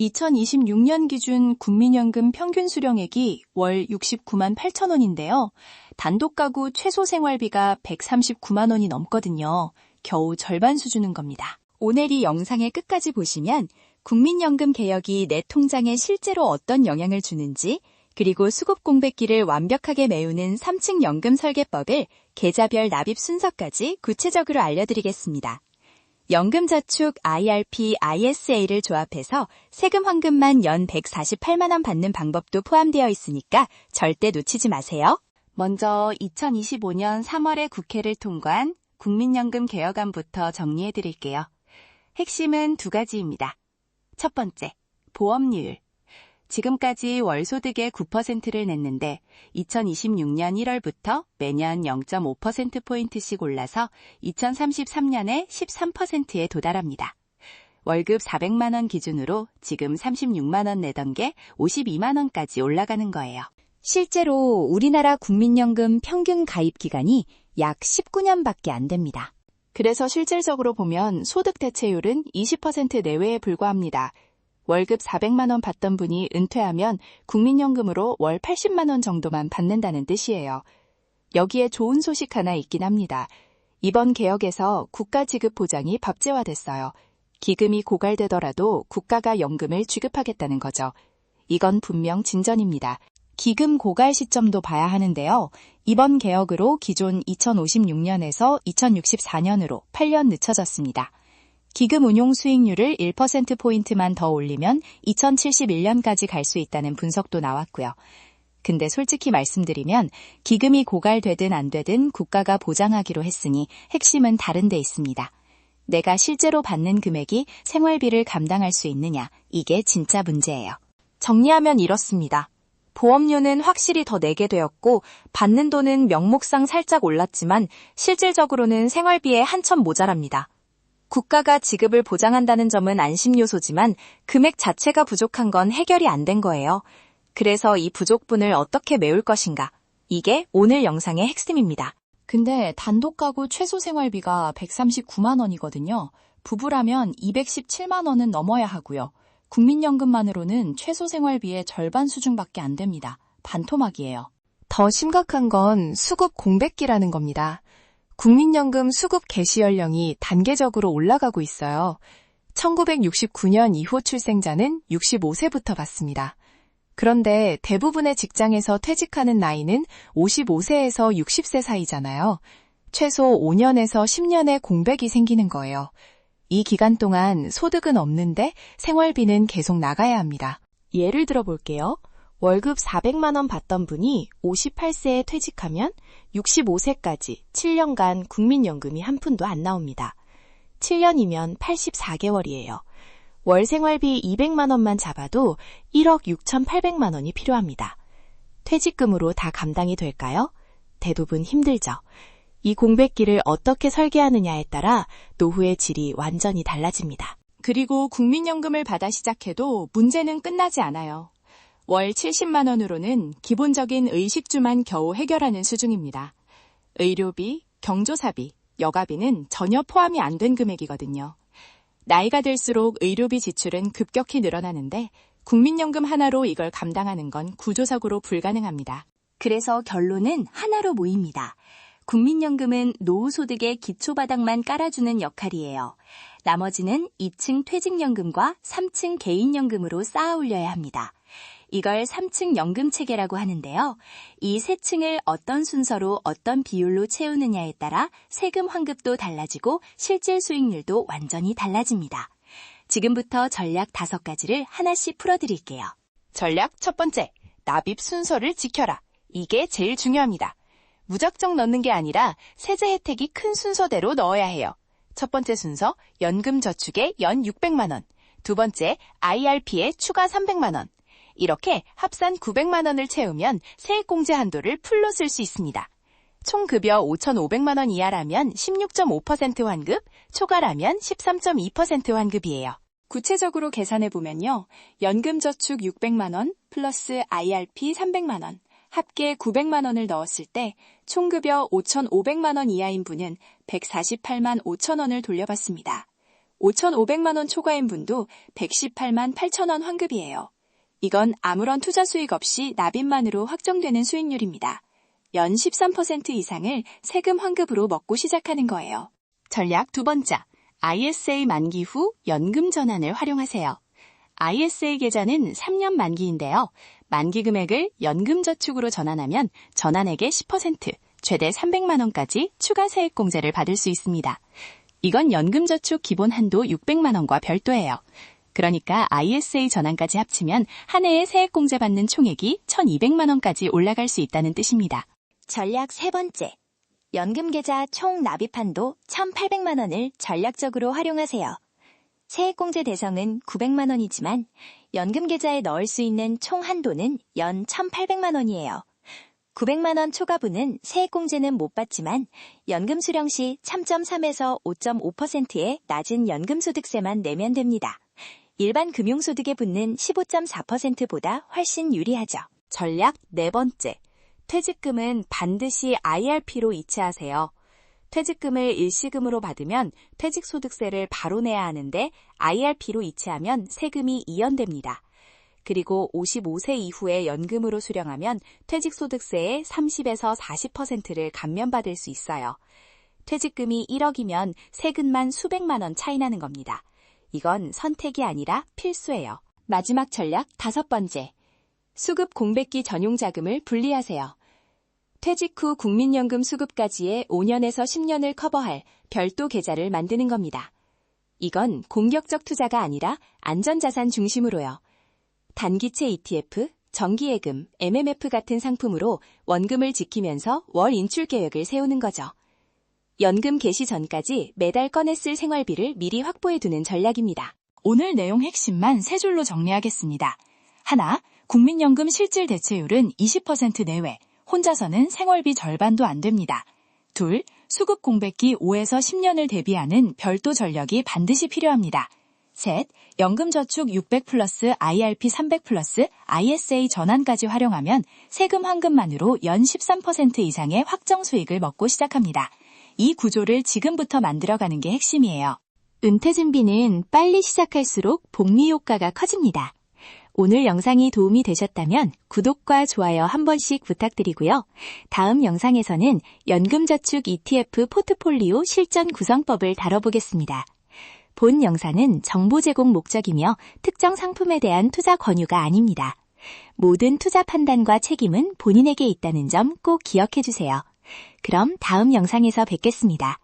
2026년 기준 국민연금 평균 수령액이 월 69만 8천 원인데요. 단독 가구 최소 생활비가 139만 원이 넘거든요. 겨우 절반 수준인 겁니다. 오늘 이 영상의 끝까지 보시면 국민연금 개혁이 내 통장에 실제로 어떤 영향을 주는지, 그리고 수급 공백기를 완벽하게 메우는 3층 연금 설계법을 계좌별 납입 순서까지 구체적으로 알려드리겠습니다. 연금저축 IRP, ISA를 조합해서 세금 환급만 연 148만 원 받는 방법도 포함되어 있으니까 절대 놓치지 마세요. 먼저 2025년 3월에 국회를 통과한 국민연금 개혁안부터 정리해드릴게요. 핵심은 두 가지입니다. 첫 번째, 보험료율. 지금까지 월소득의 9%를 냈는데 2026년 1월부터 매년 0.5%포인트씩 올라서 2033년에 13%에 도달합니다. 월급 400만 원 기준으로 지금 36만 원 내던 게 52만 원까지 올라가는 거예요. 실제로 우리나라 국민연금 평균 가입 기간이 약 19년밖에 안 됩니다. 그래서 실질적으로 보면 소득 대체율은 20% 내외에 불과합니다. 월급 400만 원 받던 분이 은퇴하면 국민연금으로 월 80만 원 정도만 받는다는 뜻이에요. 여기에 좋은 소식 하나 있긴 합니다. 이번 개혁에서 국가 지급 보장이 법제화됐어요. 기금이 고갈되더라도 국가가 연금을 지급하겠다는 거죠. 이건 분명 진전입니다. 기금 고갈 시점도 봐야 하는데요. 이번 개혁으로 기존 2056년에서 2064년으로 8년 늦춰졌습니다. 기금 운용 수익률을 1%포인트만 더 올리면 2071년까지 갈 수 있다는 분석도 나왔고요. 근데 솔직히 말씀드리면 기금이 고갈되든 안 되든 국가가 보장하기로 했으니 핵심은 다른 데 있습니다. 내가 실제로 받는 금액이 생활비를 감당할 수 있느냐, 이게 진짜 문제예요. 정리하면 이렇습니다. 보험료는 확실히 더 내게 되었고 받는 돈은 명목상 살짝 올랐지만 실질적으로는 생활비에 한참 모자랍니다. 국가가 지급을 보장한다는 점은 안심 요소지만 금액 자체가 부족한 건 해결이 안 된 거예요. 그래서 이 부족분을 어떻게 메울 것인가? 이게 오늘 영상의 핵심입니다. 근데 단독 가구 최소 생활비가 139만 원이거든요. 부부라면 217만 원은 넘어야 하고요. 국민연금만으로는 최소 생활비의 절반 수준밖에 안 됩니다. 반토막이에요. 더 심각한 건 수급 공백기라는 겁니다. 국민연금 수급 개시 연령이 단계적으로 올라가고 있어요. 1969년 이후 출생자는 65세부터 받습니다. 그런데 대부분의 직장에서 퇴직하는 나이는 55세에서 60세 사이잖아요. 최소 5년에서 10년의 공백이 생기는 거예요. 이 기간 동안 소득은 없는데 생활비는 계속 나가야 합니다. 예를 들어 볼게요. 월급 400만 원 받던 분이 58세에 퇴직하면 65세까지 7년간 국민연금이 한 푼도 안 나옵니다. 7년이면 84개월이에요. 월 생활비 200만 원만 잡아도 1억 6,800만 원이 필요합니다. 퇴직금으로 다 감당이 될까요? 대부분 힘들죠. 이 공백기를 어떻게 설계하느냐에 따라 노후의 질이 완전히 달라집니다. 그리고 국민연금을 받아 시작해도 문제는 끝나지 않아요. 월 70만 원으로는 기본적인 의식주만 겨우 해결하는 수준입니다. 의료비, 경조사비, 여가비는 전혀 포함이 안 된 금액이거든요. 나이가 들수록 의료비 지출은 급격히 늘어나는데 국민연금 하나로 이걸 감당하는 건 구조적으로 불가능합니다. 그래서 결론은 하나로 모입니다. 국민연금은 노후소득의 기초바닥만 깔아주는 역할이에요. 나머지는 2층 퇴직연금과 3층 개인연금으로 쌓아 올려야 합니다. 이걸 3층 연금체계라고 하는데요. 이 세 층을 어떤 순서로 어떤 비율로 채우느냐에 따라 세금 환급도 달라지고 실질 수익률도 완전히 달라집니다. 지금부터 전략 5가지를 하나씩 풀어드릴게요. 전략 첫 번째, 납입 순서를 지켜라. 이게 제일 중요합니다. 무작정 넣는 게 아니라 세제 혜택이 큰 순서대로 넣어야 해요. 첫 번째 순서, 연금저축에 연 600만 원. 두 번째, IRP에 추가 300만 원. 이렇게 합산 900만 원을 채우면 세액공제 한도를 풀로 쓸 수 있습니다. 총 급여 5,500만 원 이하라면 16.5% 환급, 초과라면 13.2% 환급이에요. 구체적으로 계산해보면요. 연금저축 600만 원 플러스 IRP 300만 원, 합계 900만 원을 넣었을 때 총급여 5,500만 원 이하인 분은 148만 5천 원을 돌려받습니다. 5,500만 원 초과인 분도 118만 8천 원 환급이에요. 이건 아무런 투자 수익 없이 납입만으로 확정되는 수익률입니다. 연 13% 이상을 세금 환급으로 먹고 시작하는 거예요. 전략 두 번째, ISA 만기 후 연금 전환을 활용하세요. ISA 계좌는 3년 만기인데요. 만기 금액을 연금저축으로 전환하면 전환액의 10%, 최대 300만 원까지 추가 세액공제를 받을 수 있습니다. 이건 연금저축 기본 한도 600만 원과 별도예요. 그러니까 ISA 전환까지 합치면 한 해에 세액공제 받는 총액이 1,200만 원까지 올라갈 수 있다는 뜻입니다. 전략 세 번째. 연금계좌 총 납입 한도 1,800만 원을 전략적으로 활용하세요. 세액공제 대상은 900만 원이지만 연금계좌에 넣을 수 있는 총 한도는 연 1,800만 원이에요. 900만 원 초과분은 세액공제는 못 받지만 연금 수령 시 3.3에서 5.5%의 낮은 연금소득세만 내면 됩니다. 일반 금융소득에 붙는 15.4%보다 훨씬 유리하죠. 전략 네 번째, 퇴직금은 반드시 IRP로 이체하세요. 퇴직금을 일시금으로 받으면 퇴직소득세를 바로 내야 하는데 IRP로 이체하면 세금이 이연됩니다. 그리고 55세 이후에 연금으로 수령하면 퇴직소득세의 30에서 40%를 감면받을 수 있어요. 퇴직금이 1억이면 세금만 수백만 원 차이 나는 겁니다. 이건 선택이 아니라 필수예요. 마지막 전략 다섯 번째. 수급 공백기 전용 자금을 분리하세요. 퇴직 후 국민연금 수급까지의 5년에서 10년을 커버할 별도 계좌를 만드는 겁니다. 이건 공격적 투자가 아니라 안전자산 중심으로요. 단기채 ETF, 정기예금, MMF 같은 상품으로 원금을 지키면서 월 인출 계획을 세우는 거죠. 연금 개시 전까지 매달 꺼내 쓸 생활비를 미리 확보해두는 전략입니다. 오늘 내용 핵심만 세 줄로 정리하겠습니다. 하나, 국민연금 실질 대체율은 20% 내외, 혼자서는 생활비 절반도 안 됩니다. 둘, 수급 공백기 5에서 10년을 대비하는 별도 전략이 반드시 필요합니다. 셋, 연금저축 600 플러스 IRP 300 플러스 ISA 전환까지 활용하면 세금 환급만으로 연 13% 이상의 확정 수익을 먹고 시작합니다. 이 구조를 지금부터 만들어가는 게 핵심이에요. 은퇴 준비는 빨리 시작할수록 복리 효과가 커집니다. 오늘 영상이 도움이 되셨다면 구독과 좋아요 한 번씩 부탁드리고요. 다음 영상에서는 연금저축 ETF 포트폴리오 실전 구성법을 다뤄보겠습니다. 본 영상은 정보 제공 목적이며 특정 상품에 대한 투자 권유가 아닙니다. 모든 투자 판단과 책임은 본인에게 있다는 점 꼭 기억해 주세요. 그럼 다음 영상에서 뵙겠습니다.